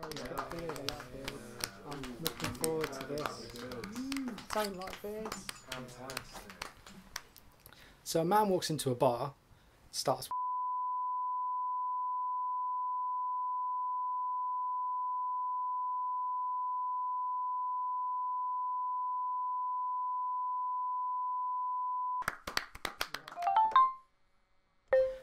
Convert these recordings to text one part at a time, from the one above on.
You've got to believe I like beards. I'm looking forward to this. Don't like beards. Fantastic. So a man walks into a bar, starts.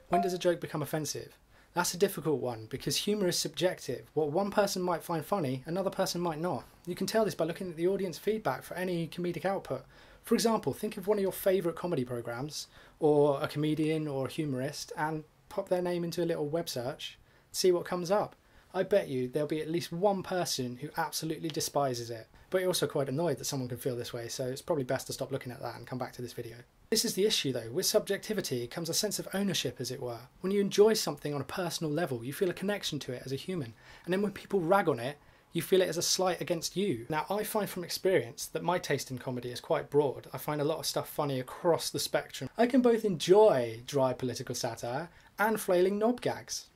When does a joke become offensive? That's a difficult one because humour is subjective. What one person might find funny, another person might not. You can tell this by looking at the audience feedback for any comedic output. For example, think of one of your favourite comedy programmes, or a comedian or a humorist, and pop their name into a little web search, see what comes up. I bet you there'll be at least one person who absolutely despises it. But you're also quite annoyed that someone can feel this way, so it's probably best to stop looking at that and come back to this video. This is the issue though. With subjectivity comes a sense of ownership, as it were. When you enjoy something on a personal level, you feel a connection to it as a human. And then when people rag on it, you feel it as a slight against you. Now, I find from experience that my taste in comedy is quite broad. I find a lot of stuff funny across the spectrum. I can both enjoy dry political satire and flailing knob gags.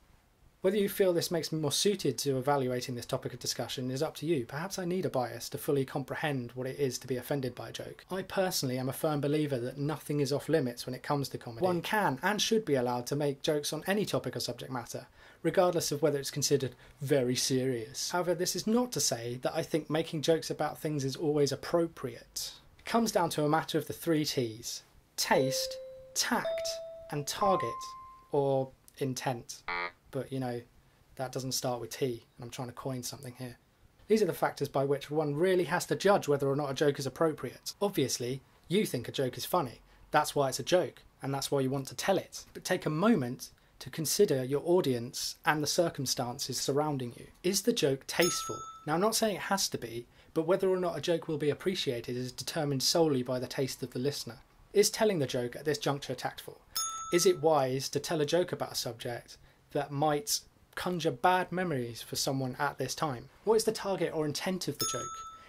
Whether you feel this makes me more suited to evaluating this topic of discussion is up to you. Perhaps I need a bias to fully comprehend what it is to be offended by a joke. I personally am a firm believer that nothing is off limits when it comes to comedy. One can and should be allowed to make jokes on any topic or subject matter, regardless of whether it's considered very serious. However, this is not to say that I think making jokes about things is always appropriate. It comes down to a matter of the 3 T's: taste, tact, and target, or intent. But, you know, that doesn't start with T, and I'm trying to coin something here. These are the factors by which one really has to judge whether or not a joke is appropriate. Obviously, you think a joke is funny. That's why it's a joke, and that's why you want to tell it. But take a moment to consider your audience and the circumstances surrounding you. Is the joke tasteful? Now, I'm not saying it has to be, but whether or not a joke will be appreciated is determined solely by the taste of the listener. Is telling the joke at this juncture tactful? Is it wise to tell a joke about a subject that might conjure bad memories for someone at this time? What is the target or intent of the joke?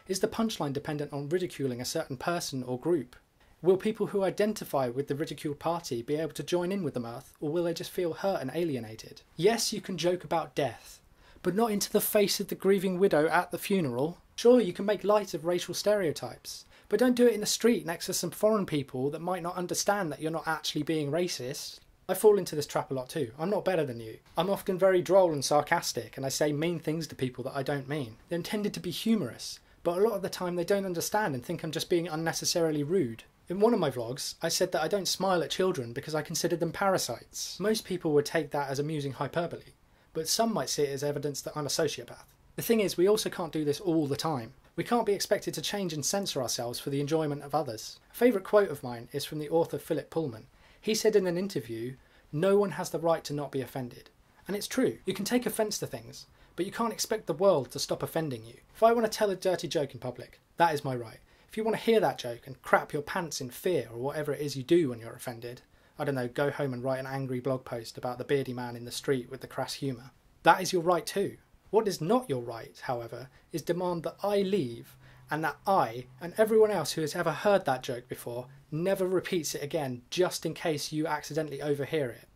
Is the punchline dependent on ridiculing a certain person or group? Will people who identify with the ridiculed party be able to join in with the mirth, or will they just feel hurt and alienated? Yes, you can joke about death, but not into the face of the grieving widow at the funeral. Sure, you can make light of racial stereotypes, but don't do it in the street next to some foreign people that might not understand that you're not actually being racist. I fall into this trap a lot too. I'm not better than you. I'm often very droll and sarcastic, and I say mean things to people that I don't mean. They're intended to be humorous, but a lot of the time they don't understand and think I'm just being unnecessarily rude. In one of my vlogs, I said that I don't smile at children because I consider them parasites. Most people would take that as amusing hyperbole, but some might see it as evidence that I'm a sociopath. The thing is, we also can't do this all the time. We can't be expected to change and censor ourselves for the enjoyment of others. A favourite quote of mine is from the author Philip Pullman. He said in an interview, "No one has the right to not be offended." And it's true. You can take offence to things, but you can't expect the world to stop offending you. If I want to tell a dirty joke in public, that is my right. If you want to hear that joke and crap your pants in fear or whatever it is you do when you're offended, I don't know, go home and write an angry blog post about the beardy man in the street with the crass humour. That is your right too. What is not your right, however, is demand that I leave and that I, and everyone else who has ever heard that joke before, never repeats it again just in case you accidentally overhear it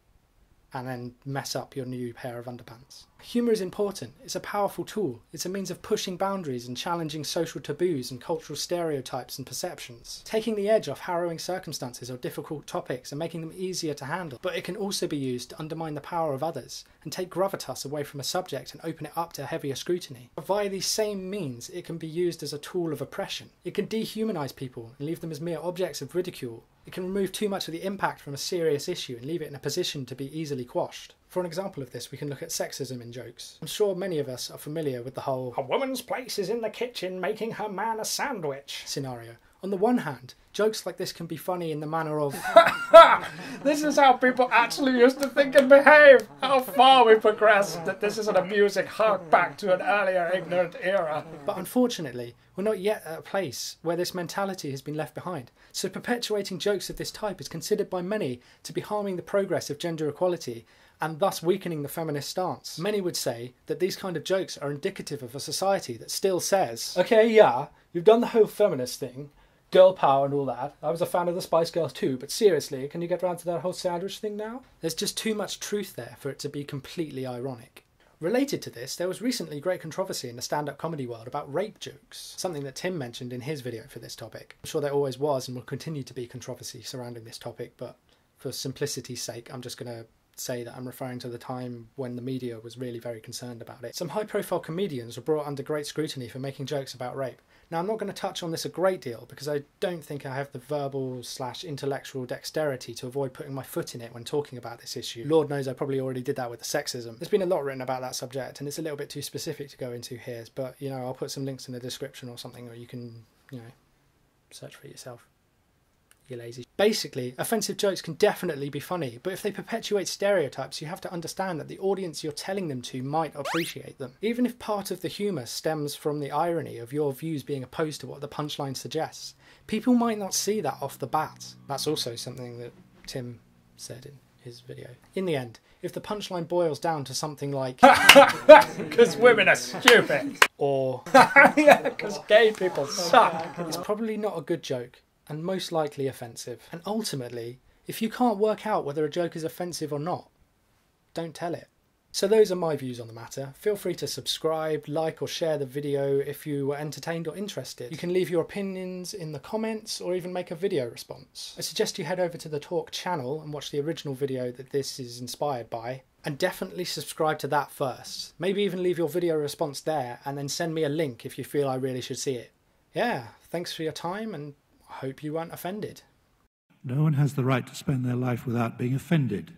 and then mess up your new pair of underpants. Humour is important. It's a powerful tool. It's a means of pushing boundaries and challenging social taboos and cultural stereotypes and perceptions, taking the edge off harrowing circumstances or difficult topics and making them easier to handle. But it can also be used to undermine the power of others and take gravitas away from a subject and open it up to heavier scrutiny. But via these same means, it can be used as a tool of oppression. It can dehumanise people and leave them as mere objects of ridicule. It can remove too much of the impact from a serious issue and leave it in a position to be easily quashed. For an example of this, we can look at sexism in jokes. I'm sure many of us are familiar with the whole "a woman's place is in the kitchen making her man a sandwich" scenario. On the one hand, jokes like this can be funny in the manner of "this is how people actually used to think and behave. How far we've progressed, that this is an amusing hark back to an earlier ignorant era." But unfortunately, we're not yet at a place where this mentality has been left behind. So perpetuating jokes of this type is considered by many to be harming the progress of gender equality and thus weakening the feminist stance. Many would say that these kind of jokes are indicative of a society that still says, "Okay, yeah, you've done the whole feminist thing, girl power and all that. I was a fan of the Spice Girls too, but seriously, can you get around to that whole sandwich thing now?" There's just too much truth there for it to be completely ironic. Related to this, there was recently great controversy in the stand-up comedy world about rape jokes, something that Tim mentioned in his video for this topic. I'm sure there always was and will continue to be controversy surrounding this topic, but for simplicity's sake, I'm just going to say that I'm referring to the time when the media was really very concerned about it. Some high-profile comedians were brought under great scrutiny for making jokes about rape. Now, I'm not going to touch on this a great deal because I don't think I have the verbal/intellectual dexterity to avoid putting my foot in it when talking about this issue. Lord knows I probably already did that with the sexism. There's been a lot written about that subject and it's a little bit too specific to go into here, but, you know, I'll put some links in the description or something, or you can, you know, search for it yourself. You lazy. Basically, offensive jokes can definitely be funny, but if they perpetuate stereotypes, you have to understand that the audience you're telling them to might appreciate them. Even if part of the humour stems from the irony of your views being opposed to what the punchline suggests, people might not see that off the bat. That's also something that Tim said in his video. In the end, if the punchline boils down to something like because women are stupid, or because gay people suck, it's probably not a good joke, and most likely offensive. And ultimately, if you can't work out whether a joke is offensive or not, don't tell it. So those are my views on the matter. Feel free to subscribe, like or share the video if you were entertained or interested. You can leave your opinions in the comments or even make a video response. I suggest you head over to the Talk channel and watch the original video that this is inspired by. And definitely subscribe to that first. Maybe even leave your video response there and then send me a link if you feel I really should see it. Yeah, thanks for your time and I hope you weren't offended. No one has the right to spend their life without being offended.